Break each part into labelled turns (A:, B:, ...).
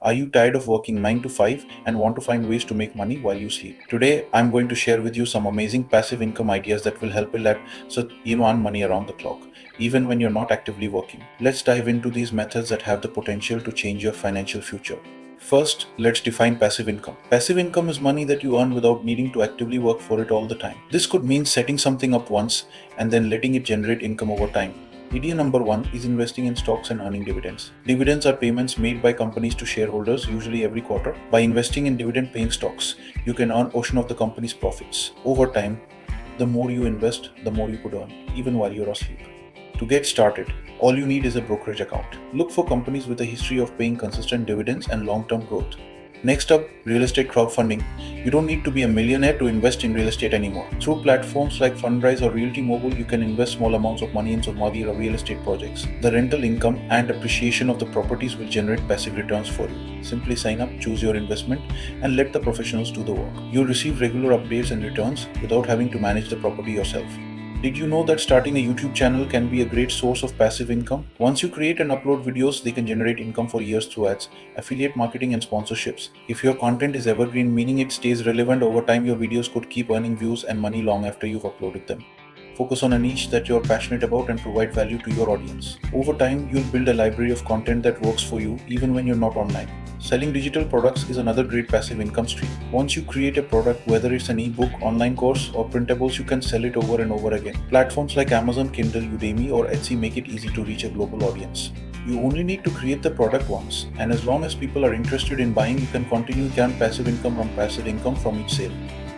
A: Are you tired of working 9 to 5 and want to find ways to make money while you sleep? Today, I'm going to share with you some amazing passive income ideas that will help you earn money around the clock, even when you're not actively working. Let's dive into these methods that have the potential to change your financial future. First, let's define passive income. Passive income is money that you earn without needing to actively work for it all the time. This could mean setting something up once and then letting it generate income over time. Idea number one is investing in stocks and earning dividends. Dividends are payments made by companies to shareholders, usually every quarter. By investing in dividend-paying stocks, you can earn a portion of the company's profits. Over time, the more you invest, the more you could earn, even while you're asleep. To get started, all you need is a brokerage account. Look for companies with a history of paying consistent dividends and long-term growth. Next up, real estate crowdfunding. You don't need to be a millionaire to invest in real estate anymore. Through platforms like Fundrise or Realty Mobile, you can invest small amounts of money in Somali or real estate projects. The rental income and appreciation of the properties will generate passive returns for you. Simply sign up, choose your investment, and let the professionals do the work. You'll receive regular updates and returns without having to manage the property yourself. Did you know that starting a YouTube channel can be a great source of passive income? Once you create and upload videos, they can generate income for years through ads, affiliate marketing, and sponsorships. If your content is evergreen, meaning it stays relevant over time, your videos could keep earning views and money long after you've uploaded them. Focus on a niche that you're passionate about and provide value to your audience. Over time, you'll build a library of content that works for you even when you're not online. Selling digital products is another great passive income stream. Once you create a product, whether it's an ebook, online course, or printables, you can sell it over and over again. Platforms like Amazon, Kindle, Udemy, or Etsy make it easy to reach a global audience. You only need to create the product once, and as long as people are interested in buying, you can continue to earn passive income from each sale.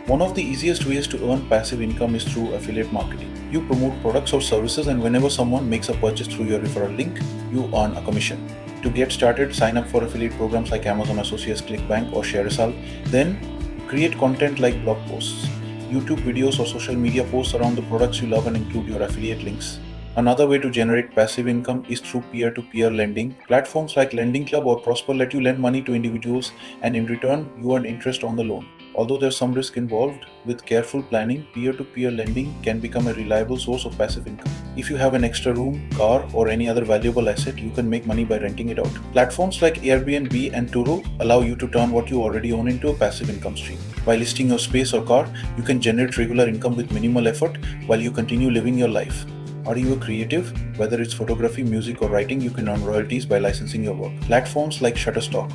A: One of the easiest ways to earn passive income is through affiliate marketing. You promote products or services, and whenever someone makes a purchase through your referral link, you earn a commission. To get started, sign up for affiliate programs like Amazon Associates, ClickBank, or ShareAsal. Then, create content like blog posts, YouTube videos, or social media posts around the products you love and include your affiliate links. Another way to generate passive income is through peer-to-peer lending. Platforms like Lending Club or Prosper let you lend money to individuals, and in return, you earn interest on the loan. Although there's some risk involved, with careful planning, peer-to-peer lending can become a reliable source of passive income. If you have an extra room, car, or any other valuable asset, you can make money by renting it out. Platforms like Airbnb and Turo allow you to turn what you already own into a passive income stream. By listing your space or car, you can generate regular income with minimal effort while you continue living your life. Are you a creative? Whether it's photography, music, or writing, you can earn royalties by licensing your work. Platforms like Shutterstock,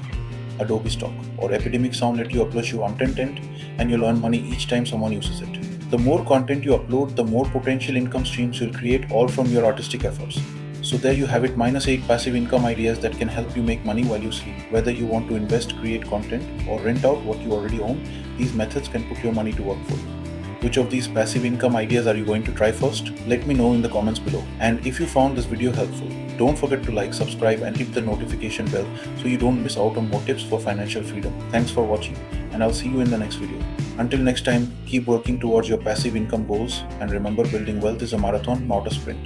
A: Adobe Stock, or Epidemic Sound let you upload your content, and you'll earn money each time someone uses it. The more content you upload, the more potential income streams you'll create, all from your artistic efforts. So there you have it, -8 passive income ideas that can help you make money while you sleep. Whether you want to invest, create content, or rent out what you already own, these methods can put your money to work for you. Which of these passive income ideas are you going to try first? Let me know in the comments below. And if you found this video helpful, don't forget to like, subscribe, and hit the notification bell so you don't miss out on more tips for financial freedom. Thanks for watching, and I'll see you in the next video. Until next time, keep working towards your passive income goals, and remember, building wealth is a marathon, not a sprint.